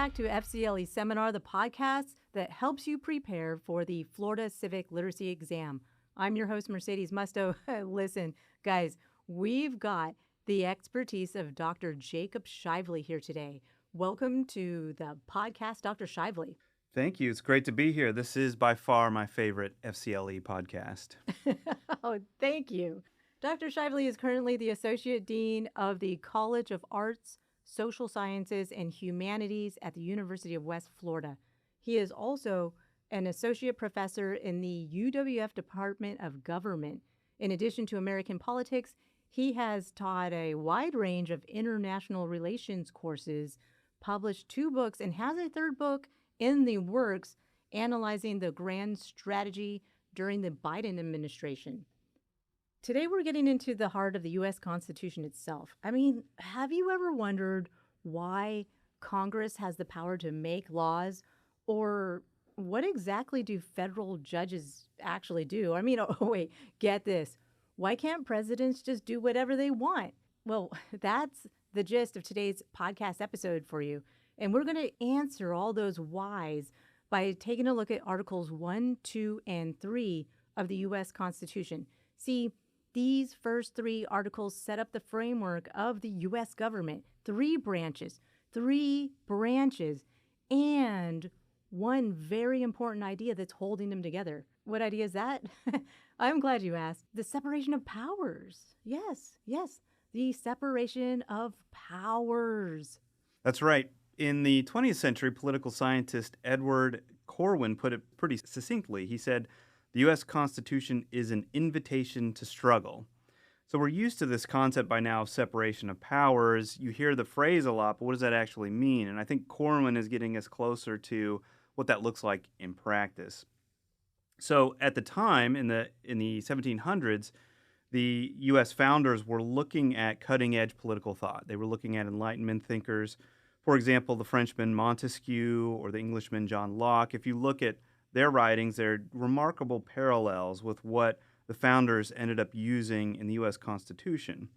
back to FCLE Seminar, the podcast that helps you prepare for the Florida Civic Literacy Exam. I'm your host, Mercedes Musto. Listen, guys, we've got the expertise of Dr. Jacob Shively here today. Welcome to the podcast, Dr. Shively. Thank you. It's great to be here. This is by far my favorite FCLE podcast. Oh, thank you. Dr. Shively is currently the Associate Dean of the College of Arts, Social Sciences, and Humanities at the University of West Florida. He is also an Associate Professor in the UWF Department of Government. In addition to American politics, he has taught a wide range of international relations courses, published 2 books, and has a 3rd book in the works analyzing the grand strategy during the Biden administration. Today, we're getting into the heart of the U.S. Constitution itself. I mean, have you ever wondered why Congress has the power to make laws, or what exactly do federal judges actually do? I mean, oh, wait, get this. Why can't presidents just do whatever they want? Well, that's the gist of today's podcast episode for you. And we're going to answer all those whys by taking a look at Articles 1, 2, and 3 of the U.S. Constitution. See, these first 3 articles set up the framework of the U.S. government. 3 branches, and one very important idea that's holding them together. What idea is that? I'm glad you asked. The separation of powers. Yes, the separation of powers. That's right. In the 20th century, political scientist Edward Corwin put it pretty succinctly. He said, "The U.S. Constitution is an invitation to struggle." So we're used to this concept by now of separation of powers. You hear the phrase a lot, but what does that actually mean? And I think Corwin is getting us closer to what that looks like in practice. So at the time, in the 1700s, the U.S. founders were looking at cutting-edge political thought. They were looking at Enlightenment thinkers. For example, the Frenchman Montesquieu or the Englishman John Locke. If you look at their writings, there are remarkable parallels with what the founders ended up using in the U.S. Constitution.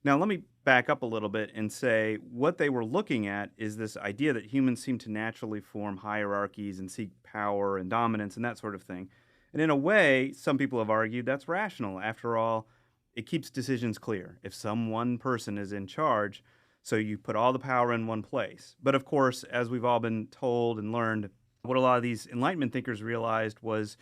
Now, let me back up a little bit and say what they were looking at is this idea that humans seem to naturally form hierarchies and seek power and dominance and that sort of thing. And in a way, some people have argued that's rational. After all, it keeps decisions clear. If some one person is in charge, so you put all the power in one place. But of course, as we've all been told and learned, what a lot of these Enlightenment thinkers realized was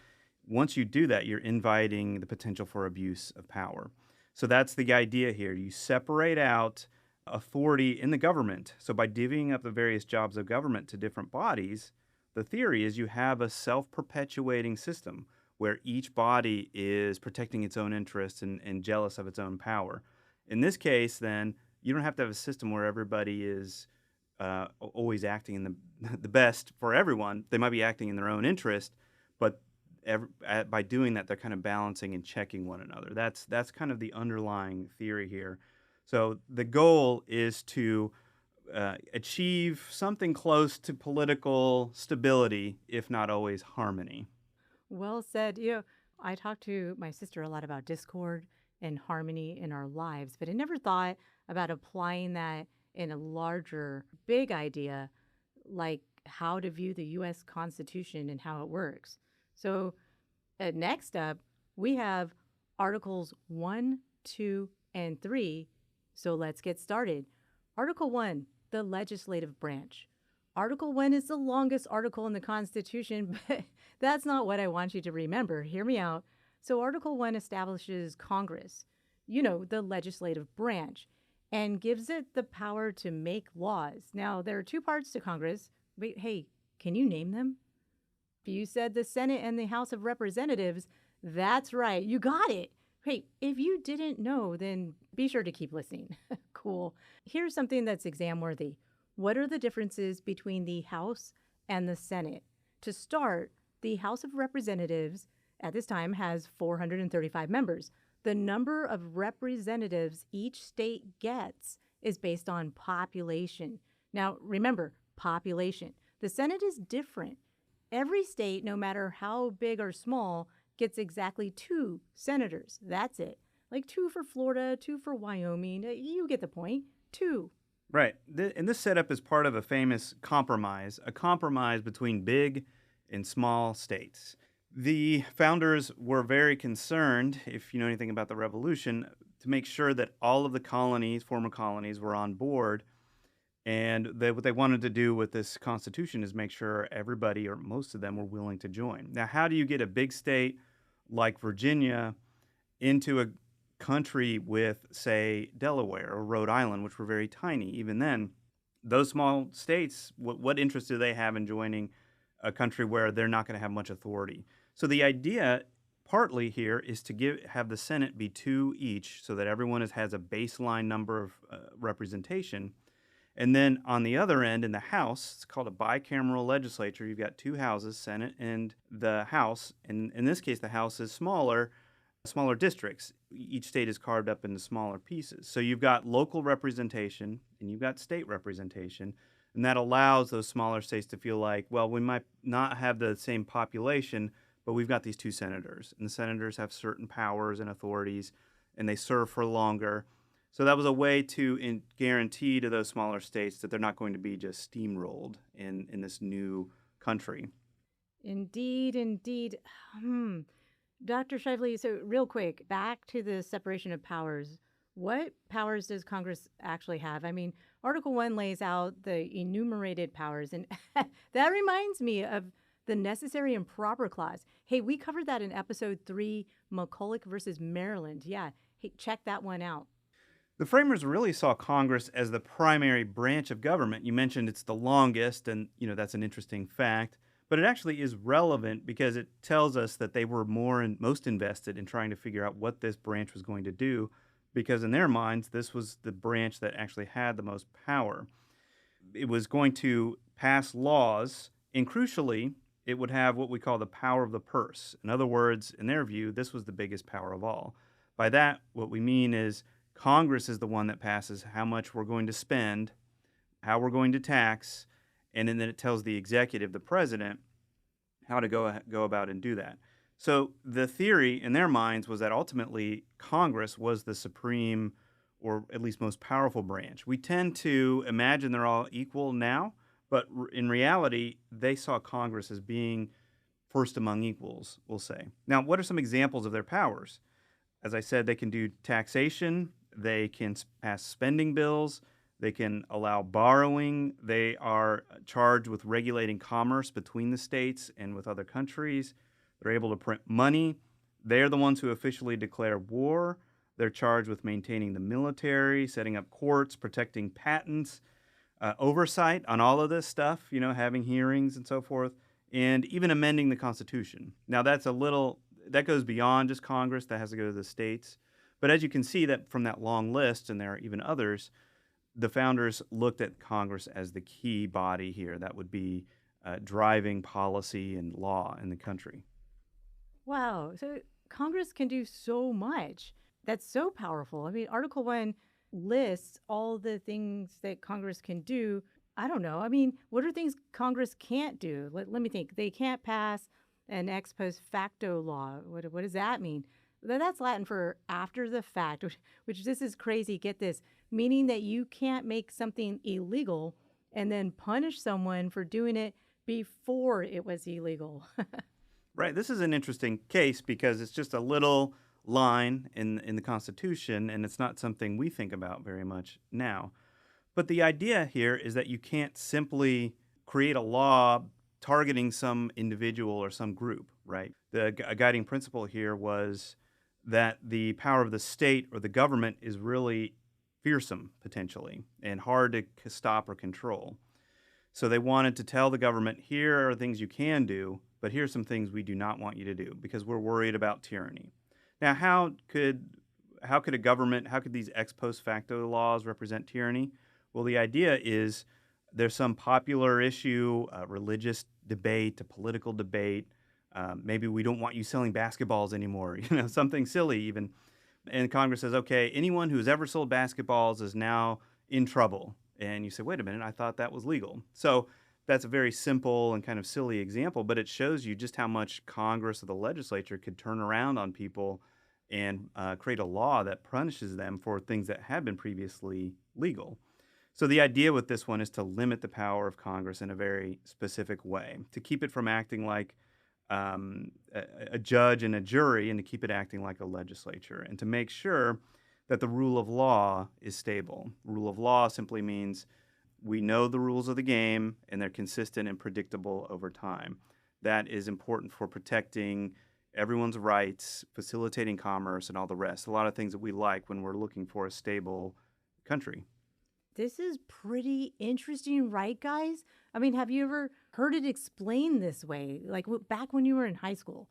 once you do that, you're inviting the potential for abuse of power. So that's the idea here. You separate out authority in the government. So by divvying up the various jobs of government to different bodies, the theory is you have a self-perpetuating system where each body is protecting its own interests and jealous of its own power. In this case, then, you don't have to have a system where everybody is always acting in the best for everyone. They might be acting in their own interest, but by doing that, they're kind of balancing and checking one another. That's kind of the underlying theory here. So the goal is to achieve something close to political stability, if not always harmony. Well said. I talk to my sister a lot about discord and harmony in our lives, but I never thought about applying that in a larger, big idea, like how to view the U.S. Constitution and how it works. So next up, we have Articles 1, 2, and 3. So let's get started. Article 1, the legislative branch. Article 1 is the longest article in the Constitution, but that's not what I want you to remember. Hear me out. So Article 1 establishes Congress, the legislative branch, and gives it the power to make laws. Now, there are 2 parts to Congress. Wait, hey, can you name them? You said the Senate and the House of Representatives. That's right. You got it. Hey, if you didn't know, then be sure to keep listening. Cool. Here's something that's exam worthy. What are the differences between the House and the Senate? To start, the House of Representatives at this time has 435 members. The number of representatives each state gets is based on population. Now, remember, population. The Senate is different. Every state, no matter how big or small, gets exactly 2 senators. That's it. Like 2 for Florida, 2 for Wyoming. You get the point. 2. Right. And this setup is part of a compromise between big and small states. The founders were very concerned, if you know anything about the revolution, to make sure that all of the colonies, former colonies, were on board. And what they wanted to do with this constitution is make sure everybody or most of them were willing to join. Now, how do you get a big state like Virginia into a country with, say, Delaware or Rhode Island, which were very tiny even then? Those small states, what interest do they have in joining a country where they're not going to have much authority? So the idea, partly here, is to have the Senate be two each, so that everyone has a baseline number of representation. And then on the other end, in the House, it's called a bicameral legislature. You've got two houses, Senate and the House. And in this case, the House is smaller districts. Each state is carved up into smaller pieces. So you've got local representation and you've got state representation. And that allows those smaller states to feel like, well, we might not have the same population, but we've got these two senators. And the senators have certain powers and authorities, and they serve for longer. So that was a way to guarantee to those smaller states that they're not going to be just steamrolled in this new country. Indeed, indeed. Hmm. Dr. Shively, so real quick, back to the separation of powers. What powers does Congress actually have? I mean, Article 1 lays out the enumerated powers, and that reminds me of the necessary and proper clause. Hey, we covered that in episode 3, McCulloch versus Maryland. Yeah, hey, check that one out. The framers really saw Congress as the primary branch of government. You mentioned it's the longest, and that's an interesting fact. But it actually is relevant because it tells us that they were most invested in trying to figure out what this branch was going to do, because in their minds, this was the branch that actually had the most power. It was going to pass laws, and crucially, it would have what we call the power of the purse. In other words, in their view, this was the biggest power of all. By that, what we mean is Congress is the one that passes how much we're going to spend, how we're going to tax, and then it tells the executive, the president, how to go about and do that. So the theory in their minds was that ultimately Congress was the supreme, or at least most powerful branch. We tend to imagine they're all equal now, but in reality, they saw Congress as being first among equals, we'll say. Now, what are some examples of their powers? As I said, they can do taxation, they can pass spending bills, they can allow borrowing. They are charged with regulating commerce between the states and with other countries. They're able to print money. They're the ones who officially declare war. They're charged with maintaining the military, setting up courts, protecting patents, oversight on all of this stuff, having hearings and so forth, and even amending the Constitution. Now, that goes beyond just Congress. That has to go to the states. But as you can see that from that long list, and there are even others, the founders looked at Congress as the key body here that would be driving policy and law in the country. Wow. So Congress can do so much. That's so powerful. I mean, Article 1 lists all the things that Congress can do. I don't know. I mean, what are things Congress can't do? Let me think. They can't pass an ex post facto law. What does that mean? That's Latin for after the fact, which this is crazy. Get this, meaning that you can't make something illegal and then punish someone for doing it before it was illegal. Right. This is an interesting case because it's just a little line in the Constitution, and it's not something we think about very much now. But the idea here is that you can't simply create a law targeting some individual or some group, right? A guiding principle here was that the power of the state or the government is really fearsome, potentially, and hard to stop or control. So they wanted to tell the government, here are things you can do, but here's some things we do not want you to do because we're worried about tyranny. Now, how could these ex post facto laws represent tyranny? Well, the idea is there's some popular issue, a religious debate, a political debate. Maybe we don't want you selling basketballs anymore, something silly even. And Congress says, okay, anyone who's ever sold basketballs is now in trouble. And you say, wait a minute, I thought that was legal. So that's a very simple and kind of silly example, but it shows you just how much Congress or the legislature could turn around on people and create a law that punishes them for things that had been previously legal. So the idea with this one is to limit the power of Congress in a very specific way, to keep it from acting like a judge and a jury, and to keep it acting like a legislature, and to make sure that the rule of law is stable. Rule of law simply means we know the rules of the game and they're consistent and predictable over time. That is important for protecting everyone's rights, facilitating commerce, and all the rest. A lot of things that we like when we're looking for a stable country. This is pretty interesting, right, guys? I mean, have you ever heard it explained this way, like back when you were in high school?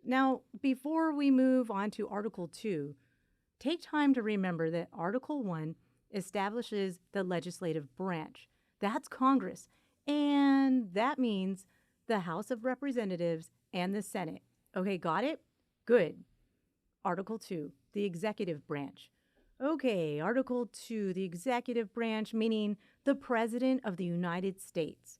Now, before we move on to Article 2, take time to remember that Article 1 establishes the legislative branch. That's Congress. And that means the House of Representatives and the Senate. Okay, got it? Good. Article 2, the executive branch. Okay, Article 2, the executive branch, meaning the President of the United States.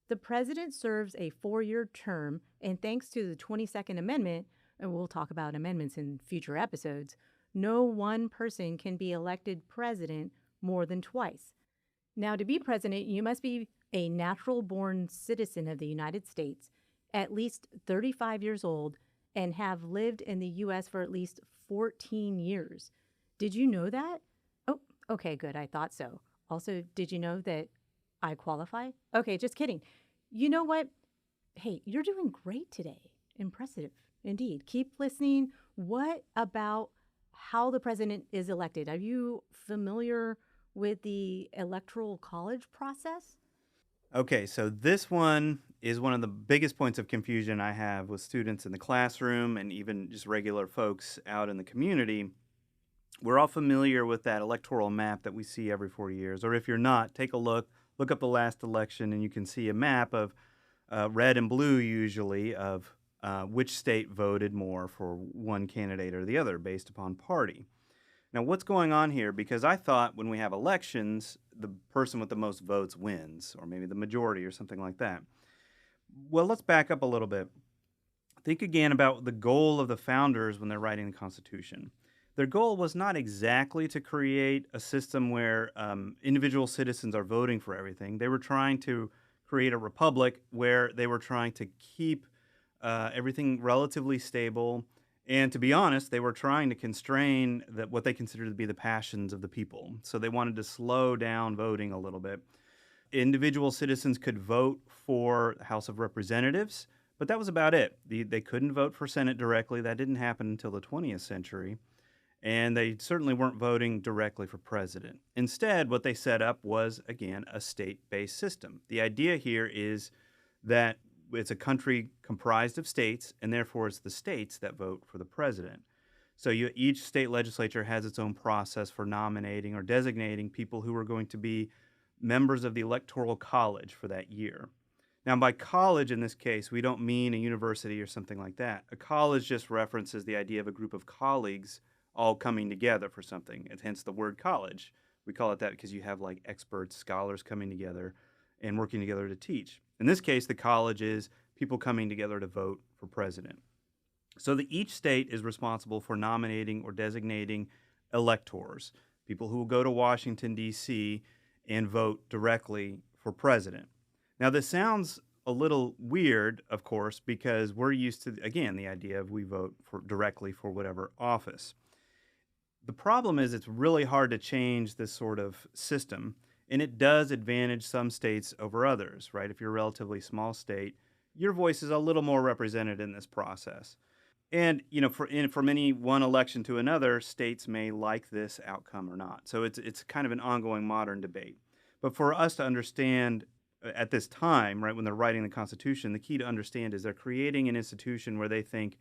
The President serves a 4-year term, and thanks to the 22nd Amendment, and we'll talk about amendments in future episodes, no one person can be elected president more than twice. Now, to be president, you must be a natural born citizen of the United States, at least 35 years old, and have lived in the U.S. for at least 14 years. Did you know that? Oh, okay, good. I thought so. Also, did you know that I qualify? Okay, just kidding. You know what? Hey, you're doing great today. Impressive indeed. Keep listening. What about how the president is elected? Are you familiar with the electoral college process? Okay, so this one is one of the biggest points of confusion I have with students in the classroom and even just regular folks out in the community. We're all familiar with that electoral map that we see every 4 years. Or if you're not, take a look up the last election, and you can see a map of red and blue, usually, of which state voted more for one candidate or the other based upon party. Now, what's going on here? Because I thought when we have elections, the person with the most votes wins, or maybe the majority or something like that. Well, let's back up a little bit. Think again about the goal of the founders when they're writing the Constitution. Their goal was not exactly to create a system where individual citizens are voting for everything. They were trying to create a republic where they were trying to keep everything relatively stable. And to be honest, they were trying to constrain what they considered to be the passions of the people. So they wanted to slow down voting a little bit. Individual citizens could vote for the House of Representatives, but that was about it. They couldn't vote for Senate directly. That didn't happen until the 20th century. And they certainly weren't voting directly for president. Instead, what they set up was, again, a state-based system. The idea here is that it's a country comprised of states, and therefore it's the states that vote for the president. So each state legislature has its own process for nominating or designating people who are going to be members of the Electoral College for that year. Now, by college in this case, we don't mean a university or something like that. A college just references the idea of a group of colleagues all coming together for something, and hence the word college. We call it that because you have like experts, scholars coming together and working together to teach. In this case, the college is people coming together to vote for president. So that each state is responsible for nominating or designating electors, people who will go to Washington, D.C. and vote directly for president. Now, this sounds a little weird, of course, because we're used to, again, the idea of we vote directly for whatever office. The problem is it's really hard to change this sort of system, and it does advantage some states over others, right? If you're a relatively small state, your voice is a little more represented in this process. And, from any one election to another, states may like this outcome or not. So it's kind of an ongoing modern debate. But for us to understand at this time, right, when they're writing the Constitution, the key to understand is they're creating an institution where they think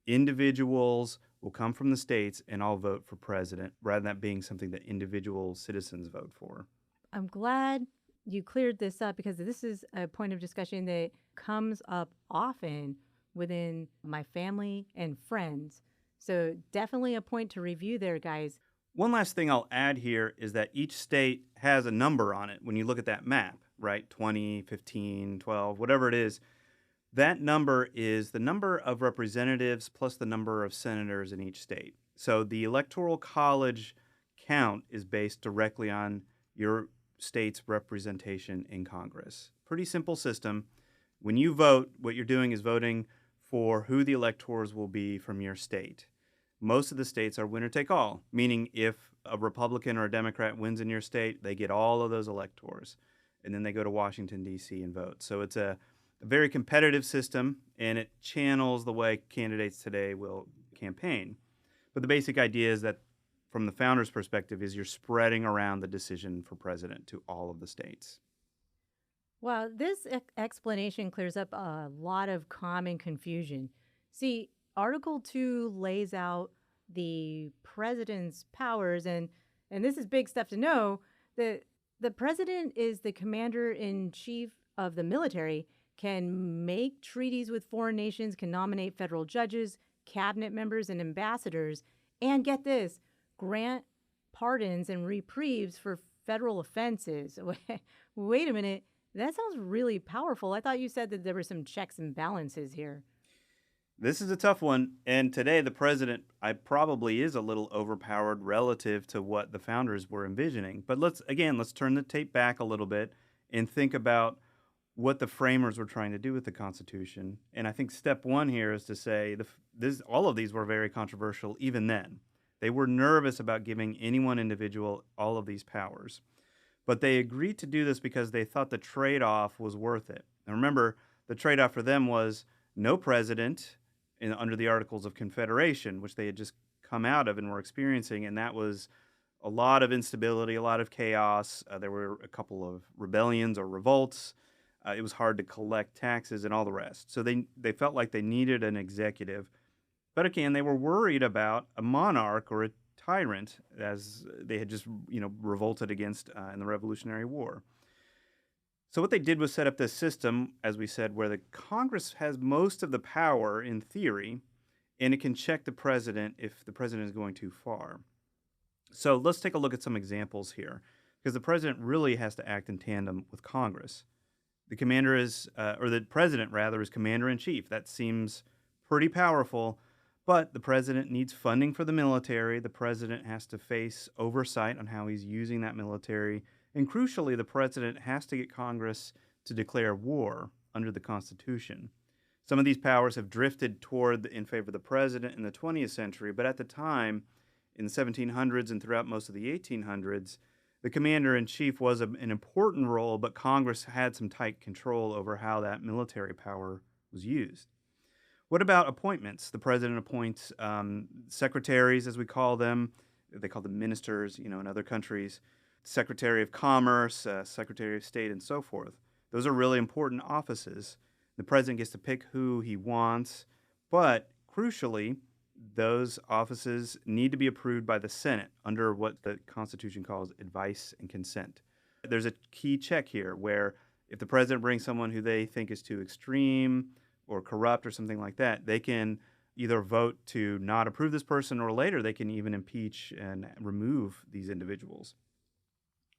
individuals will come from the states and all vote for president, rather than that being something that individual citizens vote for. I'm glad you cleared this up because this is a point of discussion that comes up often within my family and friends. So definitely a point to review there, guys. One last thing I'll add here is that each state has a number on it when you look at that map, right? 20, 15, 12, whatever it is. That number is the number of representatives plus the number of senators in each state. So the Electoral College count is based directly on your states' representation in Congress. Pretty simple system. When you vote, what you're doing is voting for who the electors will be from your state. Most of the states are winner take all, meaning if a Republican or a Democrat wins in your state, they get all of those electors. And then they go to Washington, D.C. and vote. So it's a very competitive system, and it channels the way candidates today will campaign. But the basic idea is that from the founders' perspective is you're spreading around the decision for president to all of the states. Well, this explanation clears up a lot of common confusion. See, Article 2 lays out the president's powers, and this is big stuff to know. The president is the commander in chief of the military, can make treaties with foreign nations, can nominate federal judges, cabinet members, and ambassadors, and get this, grant pardons and reprieves for federal offenses. Wait a minute. That sounds really powerful. I thought you said that there were some checks and balances here. This is a tough one, and today the president probably is a little overpowered relative to what the founders were envisioning. But let's turn the tape back a little bit and think about what the framers were trying to do with the Constitution. And I think step one here is to say all of these were very controversial even then. They were nervous about giving any one individual all of these powers. But they agreed to do this because they thought the trade-off was worth it. And remember, the trade-off for them was no president under the Articles of Confederation, which they had just come out of and were experiencing, and that was a lot of instability, a lot of chaos. There were a couple of rebellions or revolts. It was hard to collect taxes and all the rest. So they felt like they needed an executive. But again, they were worried about a monarch or a tyrant, as they had just revolted against in the Revolutionary War. So what they did was set up this system, as we said, where the Congress has most of the power in theory, and it can check the president if the president is going too far. So let's take a look at some examples here, because the president really has to act in tandem with Congress. The president rather, is commander-in-chief. That seems pretty powerful. But the president needs funding for the military. The president has to face oversight on how he's using that military. And crucially, the president has to get Congress to declare war under the Constitution. Some of these powers have drifted in favor of the president in the 20th century, but at the time, in the 1700s and throughout most of the 1800s, the commander-in-chief was an important role, but Congress had some tight control over how that military power was used. What about appointments? The president appoints secretaries, as we call them. They call them ministers, in other countries. Secretary of Commerce, Secretary of State, and so forth. Those are really important offices. The president gets to pick who he wants, but crucially, those offices need to be approved by the Senate under what the Constitution calls advice and consent. There's a key check here where if the president brings someone who they think is too extreme or corrupt or something like that, they can either vote to not approve this person, or later they can even impeach and remove these individuals.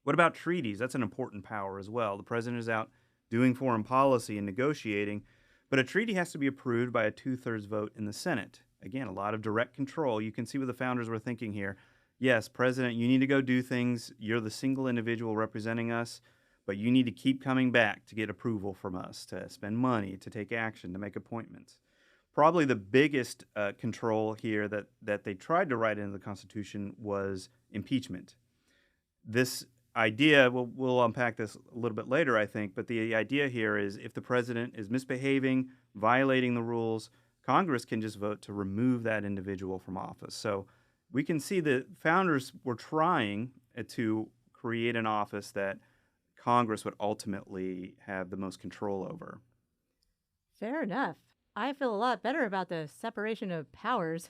What about treaties? That's an important power as well. The president is out doing foreign policy and negotiating, but a treaty has to be approved by a 2/3 vote in the Senate. Again, a lot of direct control. You can see what the founders were thinking here. Yes, president, you need to go do things. You're the single individual representing us, but you need to keep coming back to get approval from us, to spend money, to take action, to make appointments. Probably the biggest control here that they tried to write into the Constitution was impeachment. This idea, we'll unpack this a little bit later, I think, but the idea here is if the president is misbehaving, violating the rules, Congress can just vote to remove that individual from office. So we can see the founders were trying to create an office that Congress would ultimately have the most control over. Fair enough. I feel a lot better about the separation of powers.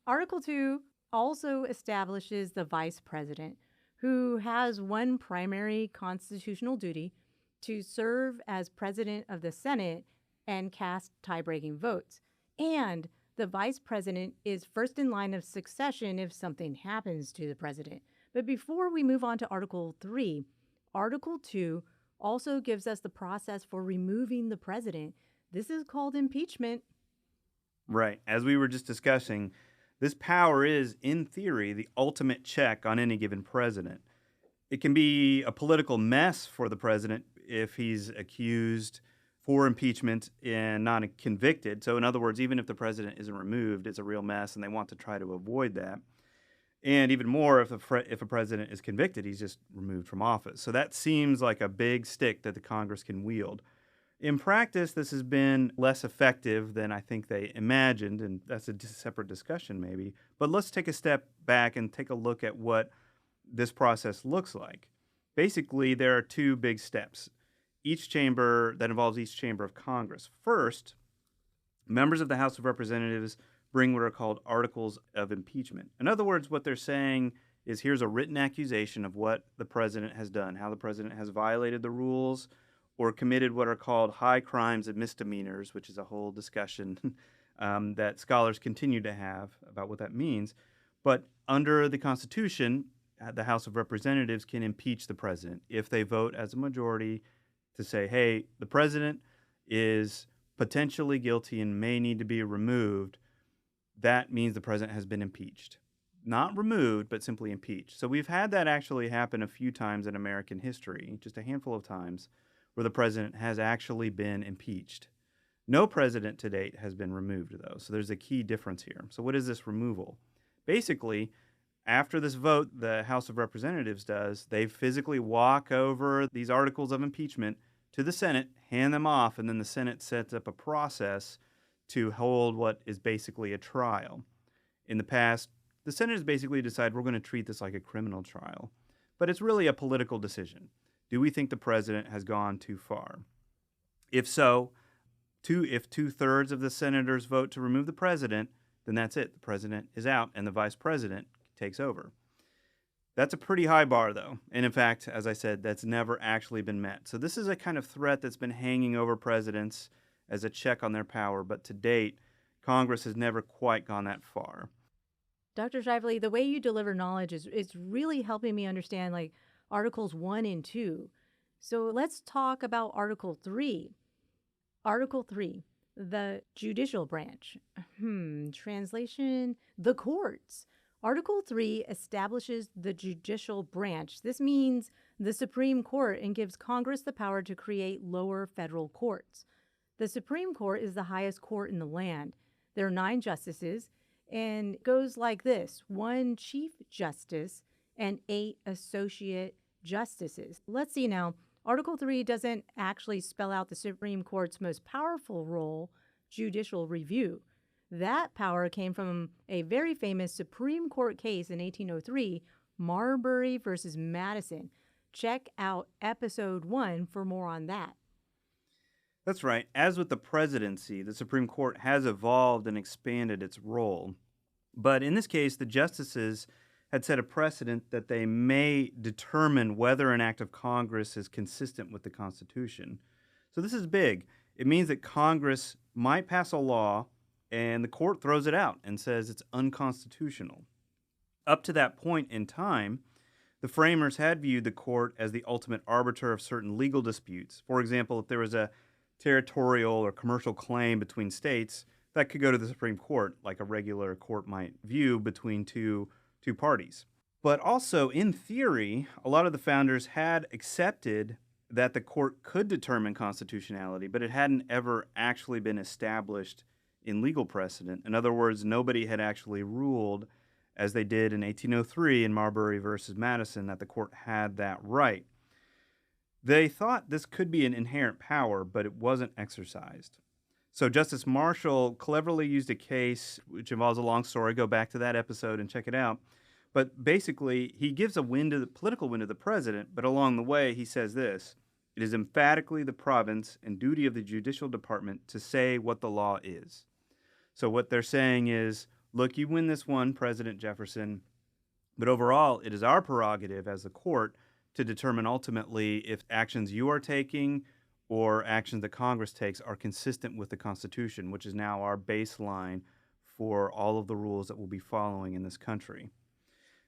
Article 2 also establishes the vice president, who has one primary constitutional duty to serve as president of the Senate and cast tie-breaking votes. And the vice president is first in line of succession if something happens to the president. But before we move on to Article 3, Article 2 also gives us the process for removing the president. This is called impeachment. Right. As we were just discussing, this power is, in theory, the ultimate check on any given president. It can be a political mess for the president if he's accused for impeachment and not convicted. So, in other words, even if the president isn't removed, it's a real mess, and they want to try to avoid that. And even more, if a president is convicted, he's just removed from office. So that seems like a big stick that the Congress can wield. In practice, this has been less effective than I think they imagined, and that's a separate discussion maybe. But let's take a step back and take a look at what this process looks like. Basically, there are two big steps, each chamber that involves each chamber of Congress. First, members of the House of Representatives bring what are called articles of impeachment. In other words, what they're saying is here's a written accusation of what the president has done, how the president has violated the rules or committed what are called high crimes and misdemeanors, which is a whole discussion that scholars continue to have about what that means. But under the Constitution, the House of Representatives can impeach the president if they vote as a majority to say, hey, the president is potentially guilty and may need to be removed. That means the president has been impeached. Not removed, but simply impeached. So we've had that actually happen a few times in American history, just a handful of times, where the president has actually been impeached. No president to date has been removed, though, so there's a key difference here. So what is this removal? Basically, after this vote the House of Representatives does, they physically walk over these articles of impeachment to the Senate, hand them off, and then the Senate sets up a process to hold what is basically a trial. In the past, the Senate has basically decided we're going to treat this like a criminal trial, but it's really a political decision. Do we think the president has gone too far? If so, if two-thirds of the senators vote to remove the president, then that's it. The president is out and the vice president takes over. That's a pretty high bar, though. And in fact, as I said, that's never actually been met. So this is a kind of threat that's been hanging over presidents as a check on their power. But to date, Congress has never quite gone that far. Dr. Shively, the way you deliver knowledge is really helping me understand like Articles 1 and 2. So let's talk about Article 3. Article 3, the judicial branch. Translation, the courts. Article 3 establishes the judicial branch. This means the Supreme Court and gives Congress the power to create lower federal courts. The Supreme Court is the highest court in the land. There are 9 justices, and it goes like this: 1 Chief Justice and 8 Associate Justices. Let's see now. Article 3 doesn't actually spell out the Supreme Court's most powerful role, judicial review. That power came from a very famous Supreme Court case in 1803, Marbury versus Madison. Check out episode 1 for more on that. That's right. As with the presidency, the Supreme Court has evolved and expanded its role. But in this case, the justices had set a precedent that they may determine whether an act of Congress is consistent with the Constitution. So this is big. It means that Congress might pass a law and the court throws it out and says it's unconstitutional. Up to that point in time, the framers had viewed the court as the ultimate arbiter of certain legal disputes. For example, if there was a territorial or commercial claim between states, that could go to the Supreme Court, like a regular court might view between two parties. But also, in theory, a lot of the founders had accepted that the court could determine constitutionality, but it hadn't ever actually been established in legal precedent. In other words, nobody had actually ruled, as they did in 1803 in Marbury versus Madison, that the court had that right. They thought this could be an inherent power, but it wasn't exercised. So Justice Marshall cleverly used a case which involves a long story. Go back to that episode and check it out. But basically, he gives a political win to the president, but along the way, he says this: it is emphatically the province and duty of the judicial department to say what the law is. So what they're saying is, look, you win this one, President Jefferson, but overall, it is our prerogative as the court to determine ultimately if actions you are taking or actions that Congress takes are consistent with the Constitution, which is now our baseline for all of the rules that we'll be following in this country.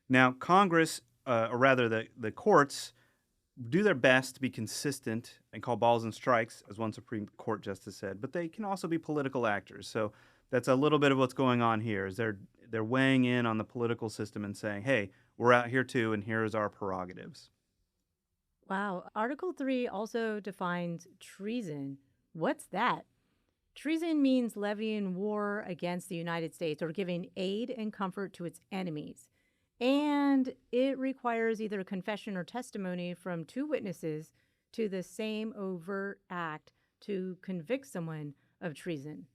Now, Congress, or rather the courts, do their best to be consistent and call balls and strikes, as one Supreme Court justice said, but they can also be political actors. So that's a little bit of what's going on here, is they're weighing in on the political system and saying, hey, we're out here too, and here's our prerogatives. Wow. Article 3 also defines treason. What's that? Treason means levying war against the United States or giving aid and comfort to its enemies. And it requires either confession or testimony from two witnesses to the same overt act to convict someone of treason.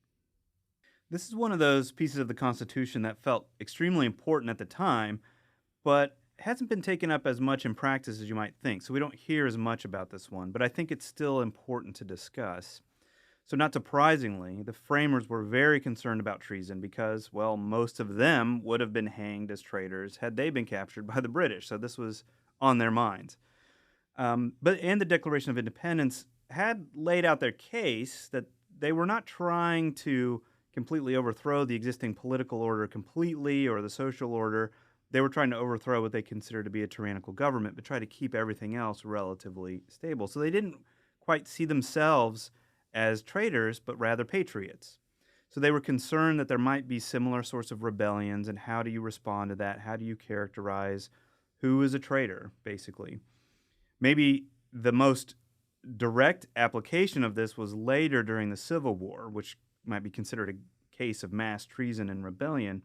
This is one of those pieces of the Constitution that felt extremely important at the time, but hasn't been taken up as much in practice as you might think. So we don't hear as much about this one, but I think it's still important to discuss. So, not surprisingly, the framers were very concerned about treason because, well, most of them would have been hanged as traitors had they been captured by the British. So, this was on their minds. And the Declaration of Independence had laid out their case that they were not trying to completely overthrow the existing political order completely or the social order. They were trying to overthrow what they considered to be a tyrannical government, but try to keep everything else relatively stable. So they didn't quite see themselves as traitors, but rather patriots. So they were concerned that there might be similar sorts of rebellions, and how do you respond to that? How do you characterize who is a traitor, basically? Maybe the most direct application of this was later during the Civil War, which might be considered a case of mass treason and rebellion.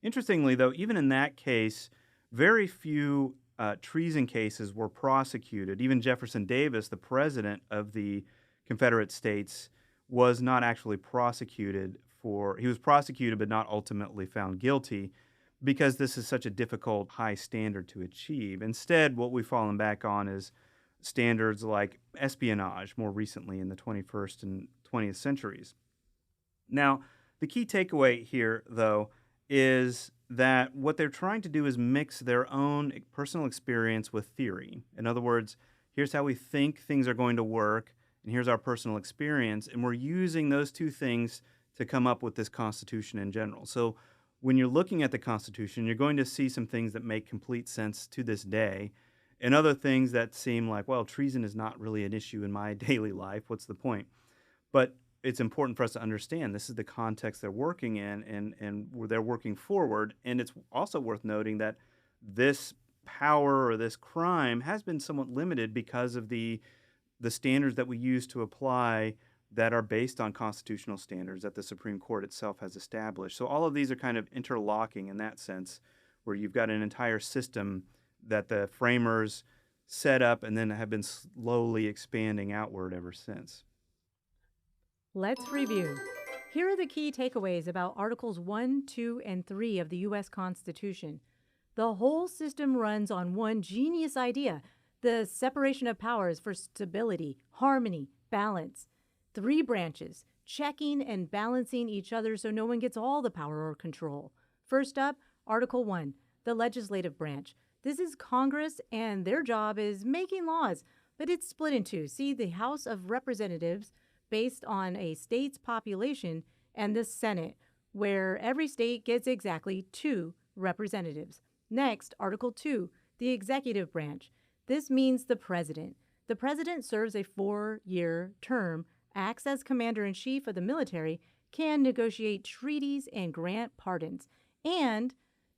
Interestingly, though, even in that case, very few treason cases were prosecuted. Even Jefferson Davis, the president of the Confederate States, was not actually prosecuted he was prosecuted but not ultimately found guilty because this is such a difficult, high standard to achieve. Instead, what we've fallen back on is standards like espionage more recently in the 21st and 20th centuries. Now, the key takeaway here, though, is that what they're trying to do is mix their own personal experience with theory. In other words, here's how we think things are going to work, and here's our personal experience, and we're using those two things to come up with this Constitution in general. So when you're looking at the Constitution, you're going to see some things that make complete sense to this day, and other things that seem like, well, treason is not really an issue in my daily life. What's the point? But it's important for us to understand this is the context they're working in and where they're working forward. And it's also worth noting that this power or this crime has been somewhat limited because of the standards that we use to apply that are based on constitutional standards that the Supreme Court itself has established. So all of these are kind of interlocking in that sense, where you've got an entire system that the framers set up and then have been slowly expanding outward ever since. Let's review. Here are the key takeaways about Articles 1, 2, and 3 of the U.S. Constitution. The whole system runs on one genius idea: the separation of powers for stability, harmony, balance. 3 branches, checking and balancing each other so no one gets all the power or control. First up, Article 1, the legislative branch. This is Congress, and their job is making laws, but it's split in two. See, the House of Representatives, based on a state's population, and the Senate, where every state gets exactly 2 representatives. Next, Article 2, the executive branch. This means the president. The president serves a 4-year term, acts as commander-in-chief of the military, can negotiate treaties and grant pardons. And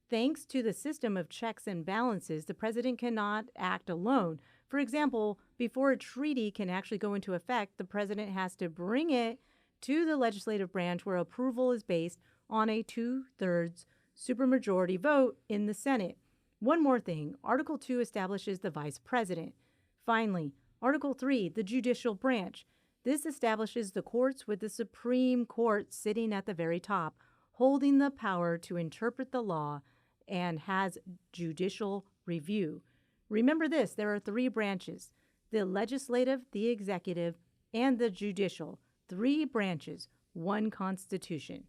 thanks to the system of checks and balances, the president cannot act alone. For example, before a treaty can actually go into effect, the president has to bring it to the legislative branch, where approval is based on a 2/3 supermajority vote in the Senate. One more thing, Article 2 establishes the vice president. Finally, Article 3, the judicial branch. This establishes the courts, with the Supreme Court sitting at the very top, holding the power to interpret the law, and has judicial review. Remember this, there are 3 branches: the legislative, the executive, and the judicial. 3 branches, 1 constitution.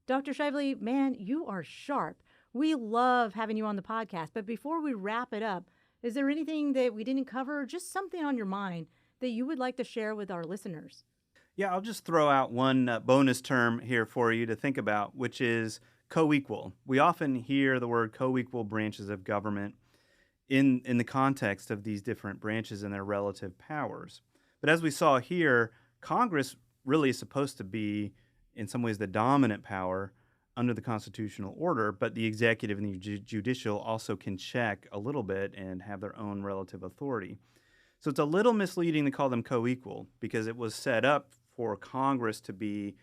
Dr. Shively, man, you are sharp. We love having you on the podcast, but before we wrap it up, is there anything that we didn't cover, or just something on your mind that you would like to share with our listeners? Yeah, I'll just throw out one bonus term here for you to think about, which is co-equal. We often hear the word co-equal branches of government in the context of these different branches and their relative powers. But as we saw here, Congress really is supposed to be, in some ways, the dominant power under the constitutional order, but the executive and the judicial also can check a little bit and have their own relative authority. So it's a little misleading to call them co-equal because it was set up for Congress to be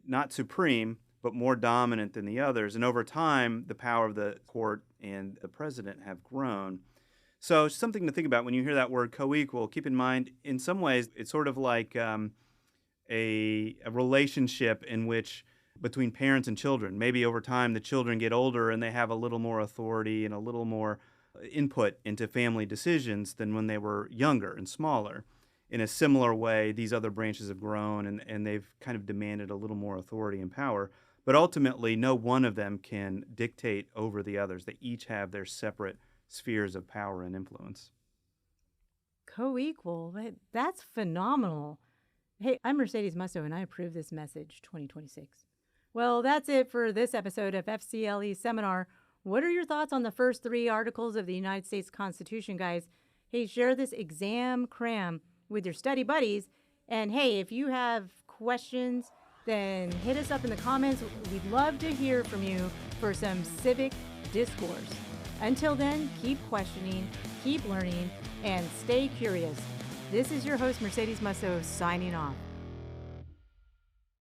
not supreme, but more dominant than the others. And over time, the power of the court and the president have grown. So something to think about when you hear that word co-equal. Keep in mind, in some ways, it's sort of like a relationship in which between parents and children. Maybe over time, the children get older and they have a little more authority and a little more input into family decisions than when they were younger and smaller. In a similar way, these other branches have grown and they've kind of demanded a little more authority and power. But ultimately, no one of them can dictate over the others. They each have their separate spheres of power and influence. Co-equal. That's phenomenal. Hey, I'm Mercedes Musto, and I approve this message 2026. Well, that's it for this episode of FCLE Seminar. What are your thoughts on the first 3 articles of the United States Constitution, guys? Hey, share this exam cram with your study buddies. And hey, if you have questions, then hit us up in the comments. We'd love to hear from you for some civic discourse. Until then, keep questioning, keep learning, and stay curious. This is your host, Mercedes Musso, signing off.